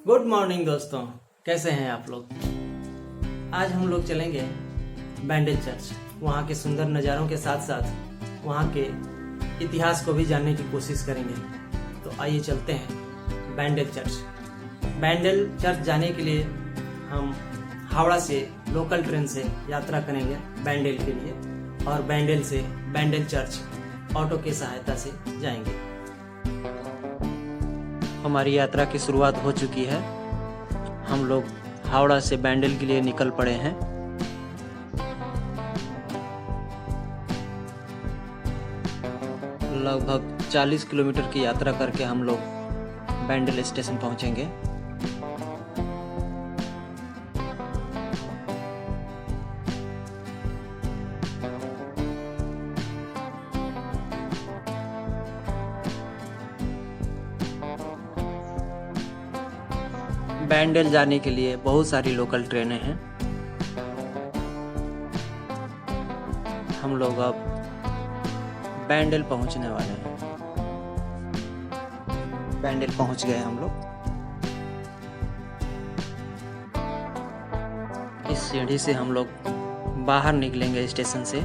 Good morning दोस्तों, कैसे हैं आप लोग। आज हम लोग चलेंगे बैंडल चर्च। वहाँ के सुंदर नज़ारों के साथ साथ वहाँ के इतिहास को भी जानने की कोशिश करेंगे। तो आइए चलते हैं बैंडल चर्च। बैंडल चर्च जाने के लिए हम हावड़ा से लोकल ट्रेन से यात्रा करेंगे बैंडल के लिए, और बैंडल से बैंडल चर्च ऑटो की सहायता से जाएंगे। हमारी यात्रा की शुरुआत हो चुकी है। हम लोग हावड़ा से बैंडल के लिए निकल पड़े हैं। लगभग 40 किलोमीटर की यात्रा करके हम लोग बैंडल स्टेशन पहुंचेंगे। बैंडल जाने के लिए बहुत सारी लोकल ट्रेनें हैं। हम लोग अब बैंडल पहुंचने वाले हैं। बैंडल पहुंच गए हम लोग। इस सीढ़ी से हम लोग बाहर निकलेंगे स्टेशन से।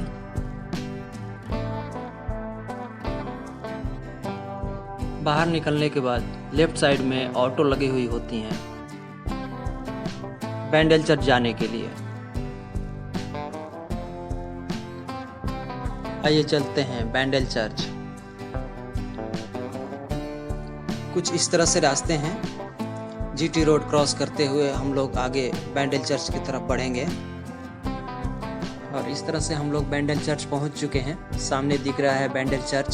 बाहर निकलने के बाद लेफ्ट साइड में ऑटो लगी हुई होती हैं बैंडल चर्च जाने के लिए। आइए चलते हैं बैंडल चर्च। कुछ इस तरह से रास्ते हैं। जीटी रोड क्रॉस करते हुए हम लोग आगे बैंडल चर्च की तरफ बढ़ेंगे, और इस तरह से हम लोग बैंडल चर्च पहुंच चुके हैं। सामने दिख रहा है बैंडल चर्च।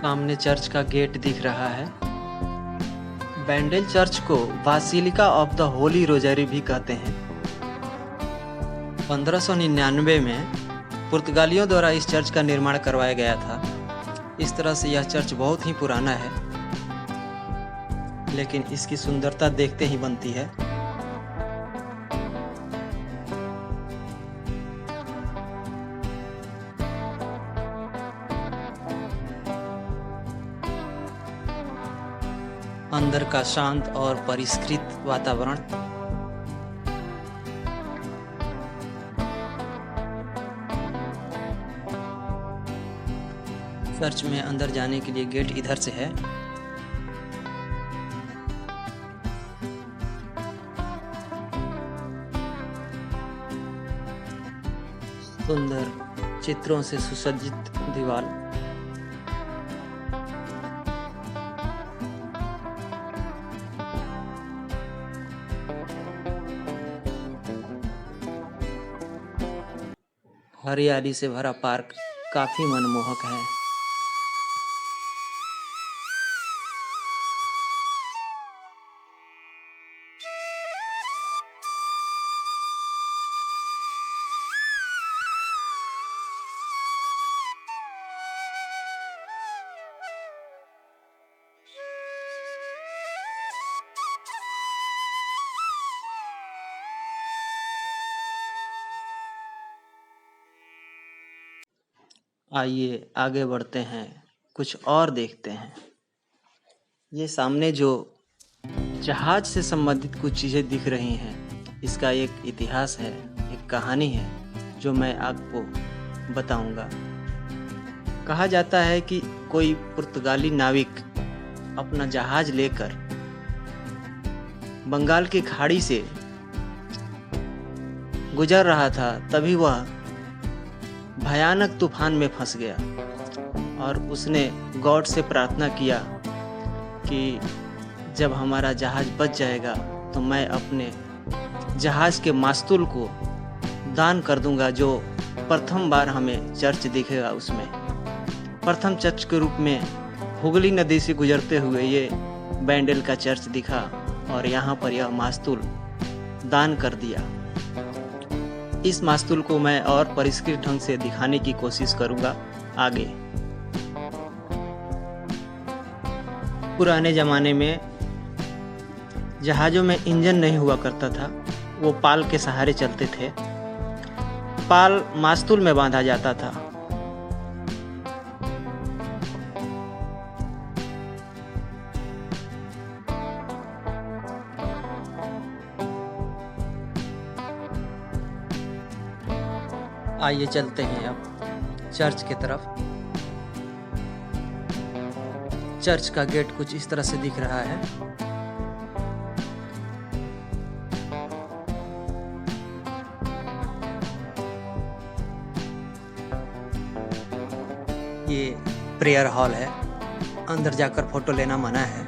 सामने चर्च का गेट दिख रहा है। बैंडल चर्च को basilica of the Holi rosary भी कहते हैं। 1599 में पुर्तगालियों द्वारा इस चर्च का निर्माण करवाया गया था। इस तरह से यह चर्च बहुत ही पुराना है, लेकिन इसकी सुंदरता देखते ही बनती है। अंदर का शांत और परिष्कृत वातावरण। चर्च में अंदर जाने के लिए गेट इधर से है। सुंदर चित्रों से सुसज्जित दीवार। हरियाली से भरा पार्क काफी मनमोहक है। आइए आगे बढ़ते हैं, कुछ और देखते हैं। ये सामने जो जहाज से संबंधित कुछ चीज़ें दिख रही हैं, इसका एक इतिहास है, एक कहानी है जो मैं आपको बताऊंगा। कहा जाता है कि कोई पुर्तगाली नाविक अपना जहाज लेकर बंगाल की खाड़ी से गुजर रहा था, तभी वह भयानक तूफान में फंस गया, और उसने गॉड से प्रार्थना किया कि जब हमारा जहाज बच जाएगा तो मैं अपने जहाज के मास्तूल को दान कर दूंगा, जो प्रथम बार हमें चर्च दिखेगा। उसमें प्रथम चर्च के रूप में हुगली नदी से गुजरते हुए ये बैंडल का चर्च दिखा, और यहाँ पर यह मास्तूल दान कर दिया। इस मास्तूल को मैं और परिष्कृत ढंग से दिखाने की कोशिश करूंगा आगे। पुराने ज़माने में जहाज़ों में इंजन नहीं हुआ करता था, वो पाल के सहारे चलते थे। पाल मास्तूल में बांधा जाता था। आइए चलते हैं अब चर्च की तरफ। चर्च का गेट कुछ इस तरह से दिख रहा है। ये प्रेयर हॉल है, अंदर जाकर फोटो लेना मना है।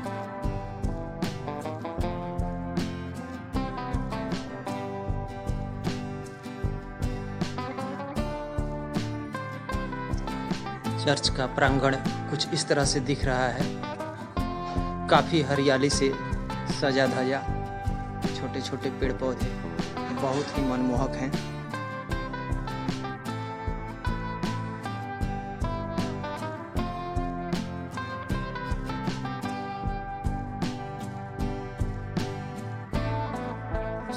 चर्च का प्रांगण कुछ इस तरह से दिख रहा है। काफी हरियाली से सजा धजा, छोटे छोटे पेड़ पौधे बहुत ही मनमोहक हैं।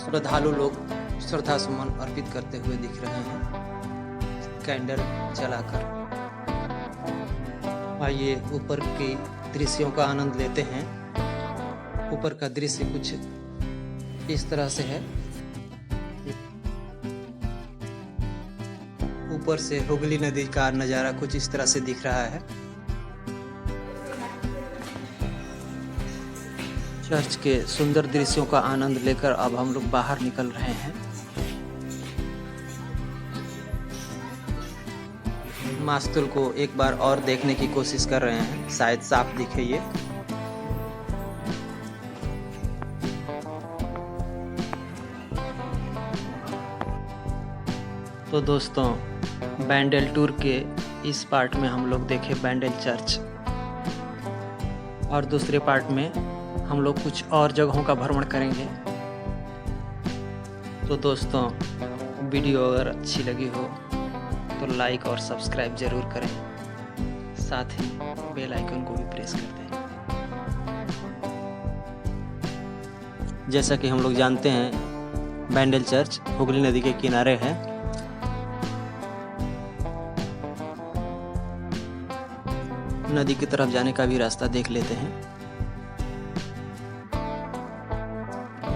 श्रद्धालु लोग श्रद्धा सुमन अर्पित करते हुए दिख रहे हैं कैंडल जलाकर। आइए ऊपर के दृश्यों का आनंद लेते हैं। ऊपर का दृश्य कुछ इस तरह से है। ऊपर से हुगली नदी का नज़ारा कुछ इस तरह से दिख रहा है। चर्च के सुंदर दृश्यों का आनंद लेकर अब हम लोग बाहर निकल रहे हैं। मास्तूल को एक बार और देखने की कोशिश कर रहे हैं, शायद साफ दिखे ये। तो दोस्तों, बैंडेल टूर के इस पार्ट में हम लोग देखे बैंडेल चर्च, और दूसरे पार्ट में हम लोग कुछ और जगहों का भ्रमण करेंगे। तो दोस्तों, वीडियो अगर अच्छी लगी हो तो लाइक और सब्सक्राइब जरूर करें, साथ ही बेल आइकन को भी प्रेस कर दें। जैसा कि हम लोग जानते हैं, बैंडेल चर्च हुगली नदी के किनारे है। नदी की तरफ जाने का भी रास्ता देख लेते हैं।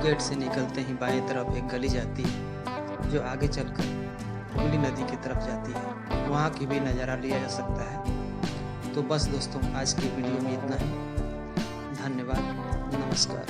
गेट से निकलते ही बाएं तरफ एक गली जाती है जो आगे चलकर हुगली नदी की तरफ जाती है। वहाँ की भी नज़ारा लिया जा सकता है। तो बस दोस्तों, आज की वीडियो में इतना ही। धन्यवाद, नमस्कार।